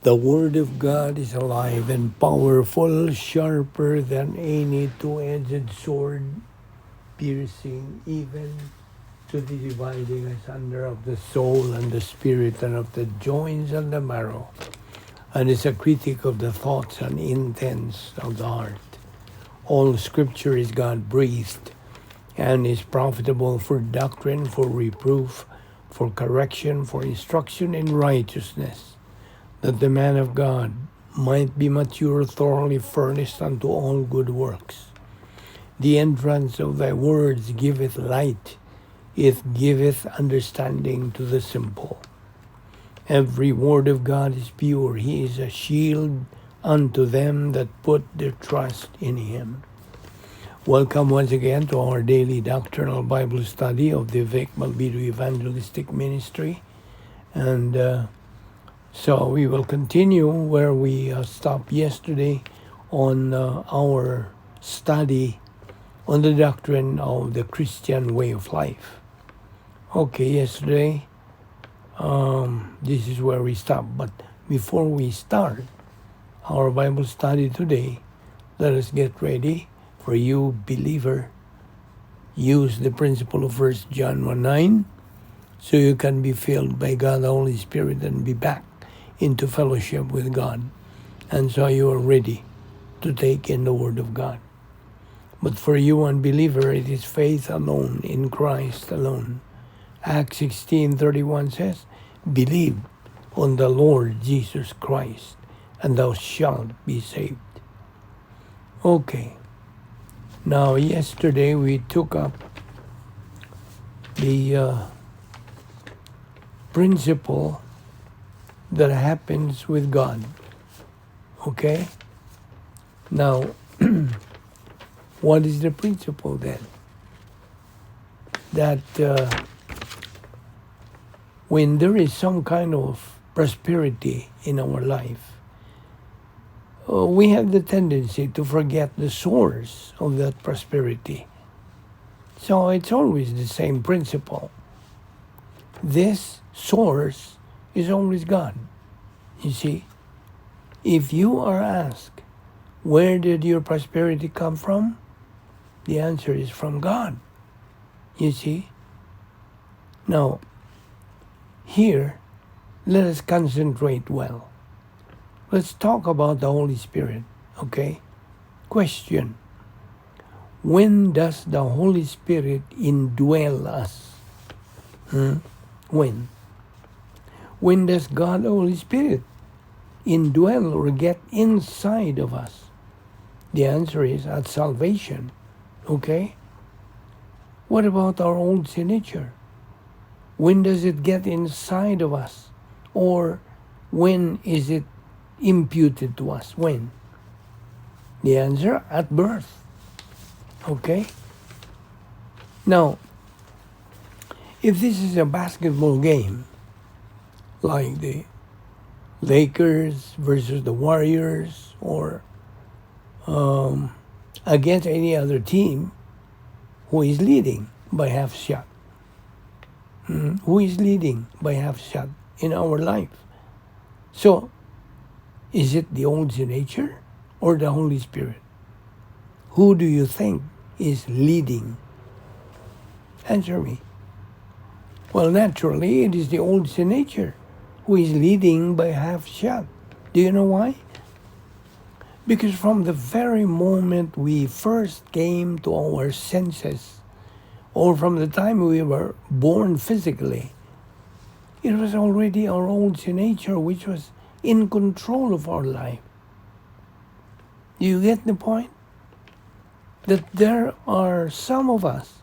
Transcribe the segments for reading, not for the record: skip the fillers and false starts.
The Word of God is alive and powerful, sharper than any two-edged sword, piercing even to the dividing asunder of the soul and the spirit and of the joints and the marrow, and is a critic of the thoughts and intents of the heart. All Scripture is God-breathed and is profitable for doctrine, for reproof, for correction, for instruction in righteousness, that the man of God might be mature, thoroughly furnished unto all good works. The entrance of thy words giveth light, it giveth understanding to the simple. Every word of God is pure, he is a shield unto them that put their trust in him. Welcome once again to our daily doctrinal Bible study of the Balbido Evangelistic Ministry. And so we will continue where we stopped yesterday on our study on the doctrine of the Christian way of life. Okay, yesterday, this is where we stopped. But before we start our Bible study today, let us get ready. For you, believer, use the principle of 1 John 1:9 so you can be filled by God the Holy Spirit and be back into fellowship with God. And so you are ready to take in the Word of God. But for you, unbeliever, it is faith alone, in Christ alone. Acts 16:31 says, believe on the Lord Jesus Christ, and thou shalt be saved. Okay. Now, yesterday we took up the principle that happens with God. Okay? Now, what is the principle then? That when there is some kind of prosperity in our life, we have the tendency to forget the source of that prosperity. So it's always the same principle. This source is always God. You see, if you are asked, where did your prosperity come from? The answer is from God. You see? Now, here, let us concentrate well. Let's talk about the Holy Spirit, okay? Question: when does the Holy Spirit indwell us? When? When does God, the Holy Spirit, indwell or get inside of us? The answer is at salvation, okay? What about our old sin nature? When does it get inside of us? Or when is it imputed to us? When? The answer, at birth. Okay? Now, if this is a basketball game, like the Lakers versus the Warriors, or against any other team, who is leading by half shot? Who is leading by half shot in our life? So, is it the old sin nature or the Holy Spirit? Who do you think is leading? Answer me. Well, naturally, it is the old sin nature who is leading by half shot. Do you know why? Because from the very moment we first came to our senses, or from the time we were born physically, it was already our old sin nature which was in control of our life. Do you get the point? That there are some of us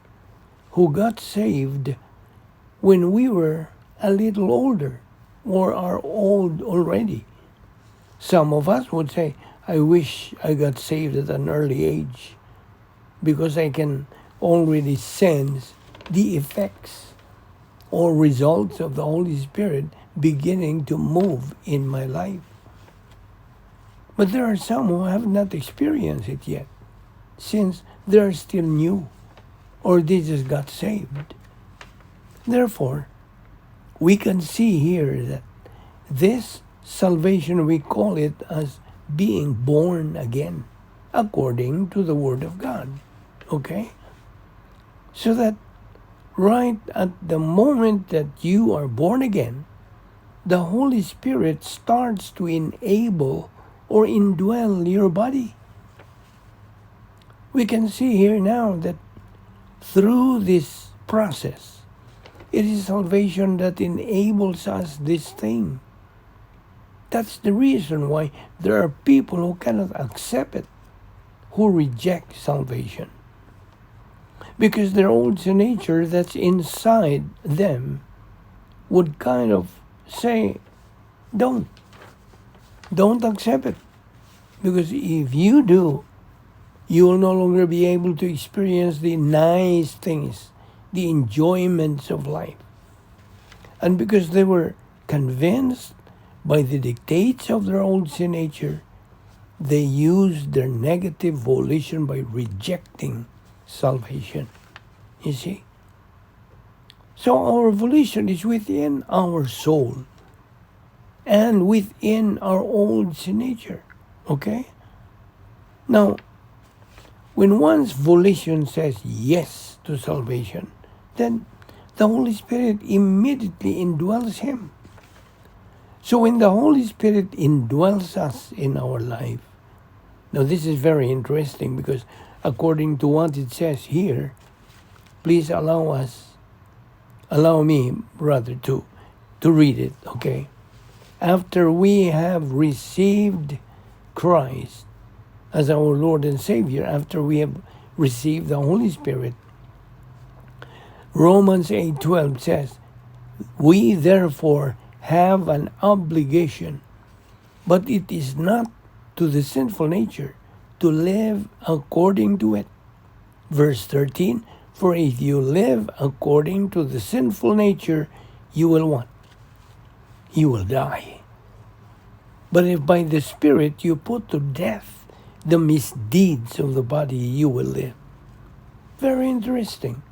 who got saved when we were a little older or are old already. Some of us would say, I wish I got saved at an early age because I can already sense the effects or results of the Holy Spirit beginning to move in my life. But there are some who have not experienced it yet, since they are still new, or they just got saved. Therefore, we can see here that this salvation, we call it as being born again, according to the Word of God. Okay? So that right at the moment that you are born again, the Holy Spirit starts to enable or indwell your body. We can see here now that through this process, it is salvation that enables us this thing. That's the reason why there are people who cannot accept it, who reject salvation. Because their old nature that's inside them would kind of say, don't accept it. Because if you do, you will no longer be able to experience the nice things, the enjoyments of life. And because they were convinced by the dictates of their old sin nature, they used their negative volition by rejecting salvation. You see? So our volition is within our soul and within our old sin nature. Okay? Now, when one's volition says yes to salvation, then the Holy Spirit immediately indwells him. So when the Holy Spirit indwells us in our life, now this is very interesting because according to what it says here, please allow me to read it, okay? After we have received Christ as our Lord and Savior, after we have received the Holy Spirit, Romans 8:12 says, we therefore have an obligation, but it is not to the sinful nature to live according to it. Verse 13, for if you live according to the sinful nature, you will what? You will die. But if by the Spirit you put to death the misdeeds of the body, you will live. Very interesting.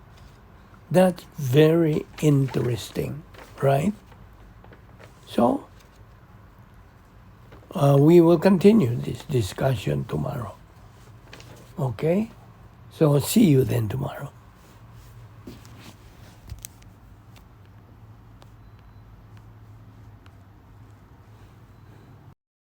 That's very interesting, right? So, we will continue this discussion tomorrow. Okay? So, see you then tomorrow.